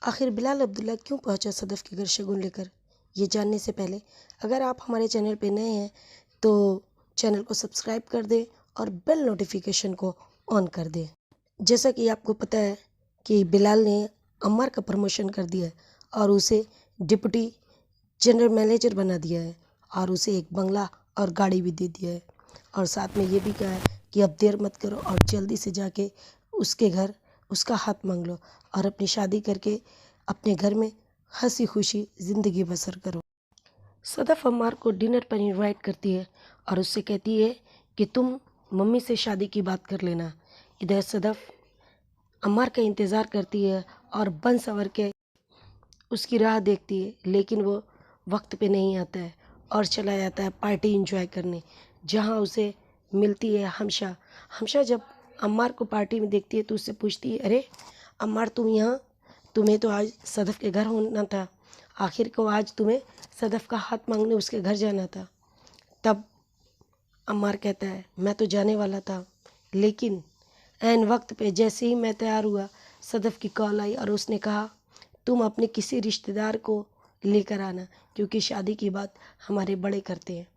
आखिर बिलाल अब्दुल्ला क्यों पहुंचा सदफ़ के घर शगुन लेकर? ये जानने से पहले अगर आप हमारे चैनल पे नए हैं तो चैनल को सब्सक्राइब कर दें और बेल नोटिफिकेशन को ऑन कर दें। जैसा कि आपको पता है कि बिलाल ने अम्मार का प्रमोशन कर दिया है और उसे डिप्टी जनरल मैनेजर बना दिया है और उसे एक बंगला और गाड़ी भी दे दिया है और साथ में ये भी कहा है कि अब देर मत करो और जल्दी से जाके उसके घर उसका हाथ मांग लो और अपनी शादी करके अपने घर में हंसी खुशी ज़िंदगी बसर करो। सदफ़ अम्मार को डिनर पर इनवाइट करती है और उससे कहती है कि तुम मम्मी से शादी की बात कर लेना। इधर सदफ़ अम्मार का इंतज़ार करती है और बन सवर के उसकी राह देखती है, लेकिन वो वक्त पे नहीं आता है और चला जाता है पार्टी एंजॉय करने, जहाँ उसे मिलती है हमशा। हमशा जब अम्मार को पार्टी में देखती है तो उससे पूछती है, अरे अम्मार तुम यहाँ, तुम्हें तो आज सदफ़ के घर होना था, आखिर को आज तुम्हें सदफ़ का हाथ मांगने उसके घर जाना था। तब अम्मार कहता है, मैं तो जाने वाला था, लेकिन ऐन वक्त पे जैसे ही मैं तैयार हुआ सदफ़ की कॉल आई और उसने कहा तुम अपने किसी रिश्तेदार को लेकर आना, क्योंकि शादी की बात हमारे बड़े करते हैं।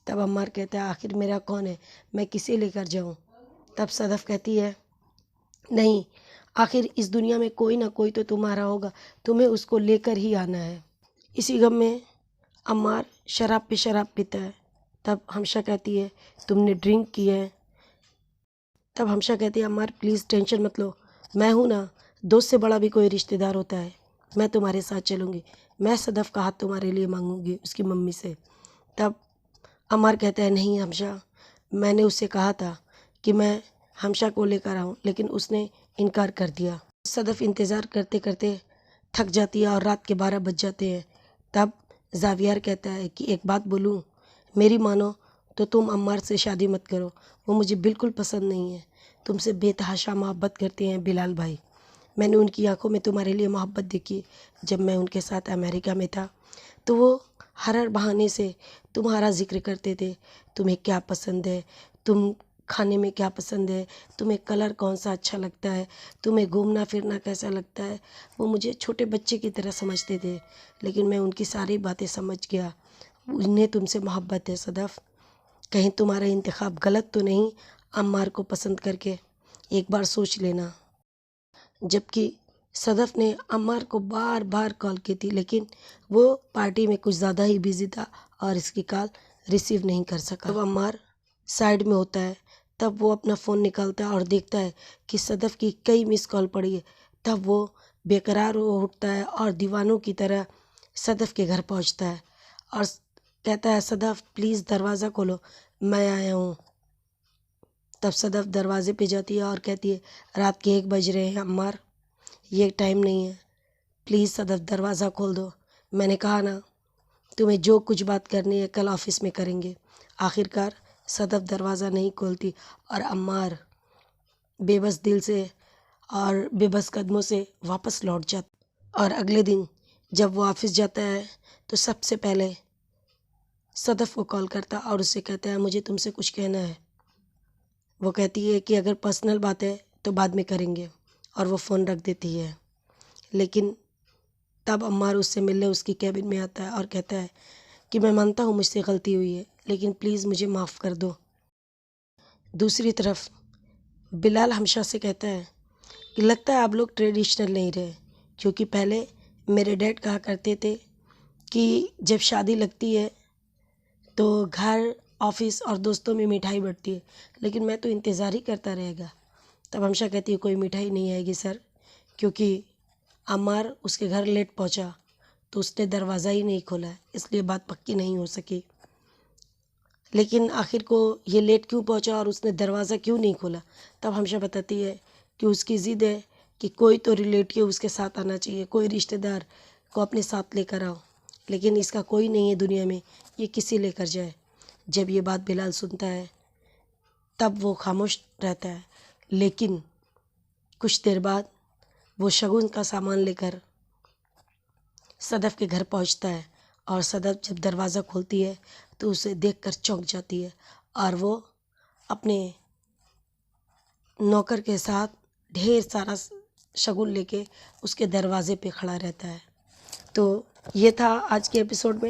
तब अम्मार कहता है, आखिर मेरा कौन है, मैं किसे लेकर जाऊं? तब सदफ़ कहती है, नहीं, आखिर इस दुनिया में कोई ना कोई तो तुम्हारा होगा, तुम्हें उसको लेकर ही आना है। इसी गम में अम्मार शराब पे शराब पीता है। तब हमशा कहती है, तुमने ड्रिंक की है? तब हमशा कहती है, अम्मार प्लीज़ टेंशन मत लो, मैं हूँ ना, दोस्त से बड़ा भी कोई रिश्तेदार होता है, मैं तुम्हारे साथ चलूँगी, मैं सदफ़ का हाथ तुम्हारे लिए मांगूँगी उसकी मम्मी से। तब अम्मार कहता है, नहीं हमशा, मैंने उससे कहा था कि मैं हमशा को लेकर आऊँ, लेकिन उसने इनकार कर दिया। सदफ़ इंतज़ार करते करते थक जाती है और रात के 12 बज जाते हैं। तब ज़ावियार कहता है कि एक बात बोलूँ, मेरी मानो तो तुम अम्मार से शादी मत करो, वो मुझे बिल्कुल पसंद नहीं है, तुमसे बेतहाशा मोहब्बत करते हैं बिलाल भाई। मैंने उनकी आंखों में तुम्हारे लिए मोहब्बत देखी। जब मैं उनके साथ अमेरिका में था तो वो हर बहाने से तुम्हारा ज़िक्र करते थे, तुम्हें क्या पसंद है, तुम खाने में क्या पसंद है, तुम्हें कलर कौन सा अच्छा लगता है, तुम्हें घूमना फिरना कैसा लगता है। वो मुझे छोटे बच्चे की तरह समझते थे, लेकिन मैं उनकी सारी बातें समझ गया। उन्हें तुमसे मोहब्बत है सदफ़, कहीं तुम्हारा इंतखाब गलत तो नहीं अम्मार को पसंद करके, एक बार सोच लेना। जबकि सदफ़ ने अम्मार को बार बार कॉल की थी, लेकिन वो पार्टी में कुछ ज़्यादा ही बिज़ी था और इसकी कॉल रिसीव नहीं कर सका। जब अम्मार साइड में होता है तब वो अपना फ़ोन निकालता है और देखता है कि सदफ़ की कई मिस कॉल पड़ी है। तब वो बेकरार हो उठता है और दीवानों की तरह सदफ़ के घर पहुंचता है और कहता है, सदफ़ प्लीज़ दरवाज़ा खोलो, मैं आया हूँ। तब सदफ़ दरवाज़े पे जाती है और कहती है, रात के 1 बज रहे हैं अम्मार, ये टाइम नहीं है, प्लीज़ सदफ़ दरवाज़ा खोल दो। मैंने कहा ना, तुम्हें जो कुछ बात करनी है कल ऑफ़िस में करेंगे। आखिरकार सदफ़ दरवाज़ा नहीं खोलती और अम्मार बेबस दिल से और बेबस कदमों से वापस लौट जाता। और अगले दिन जब वो ऑफ़िस जाता है तो सबसे पहले सदफ़ को कॉल करता और उससे कहता है, मुझे तुमसे कुछ कहना है। वो कहती है कि अगर पर्सनल बात है तो बाद में करेंगे, और वो फ़ोन रख देती है। लेकिन तब अम्मार उससे मिलने उसकी कैबिन में आता है और कहता है कि मैं मानता हूँ मुझसे गलती हुई है, लेकिन प्लीज़ मुझे माफ़ कर दो। दूसरी तरफ बिलाल हमशा से कहता है कि लगता है आप लोग ट्रेडिशनल नहीं रहे, क्योंकि पहले मेरे डैड कहा करते थे कि जब शादी लगती है तो घर ऑफिस और दोस्तों में मिठाई बढ़ती है, लेकिन मैं तो इंतज़ार ही करता रहेगा। तब हमशा कहती है, कोई मिठाई नहीं आएगी सर, क्योंकि अम्मार उसके घर लेट पहुंचा तो उसने दरवाज़ा ही नहीं खोला, इसलिए बात पक्की नहीं हो सकी। लेकिन आखिर को ये लेट क्यों पहुंचा और उसने दरवाज़ा क्यों नहीं खोला? तब हमशा बताती है कि उसकी ज़िद है कि कोई तो रिलेटिव उसके साथ आना चाहिए, कोई रिश्तेदार को अपने साथ लेकर आओ, लेकिन इसका कोई नहीं है दुनिया में, ये किसी लेकर जाए। जब ये बात बिलाल सुनता है तब वो खामोश रहता है, लेकिन कुछ देर बाद वो शगुन का सामान लेकर सदफ़ के घर पहुंचता है और सदफ़ जब दरवाज़ा खोलती है तो उसे देखकर चौंक जाती है और वो अपने नौकर के साथ ढेर सारा शगुन लेके उसके दरवाजे पे खड़ा रहता है। तो ये था आज के एपिसोड में।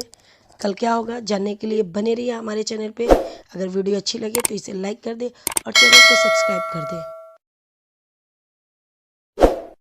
कल क्या होगा जानने के लिए बने रहिए हमारे चैनल पे। अगर वीडियो अच्छी लगे तो इसे लाइक कर दे और चैनल को सब्सक्राइब कर दे।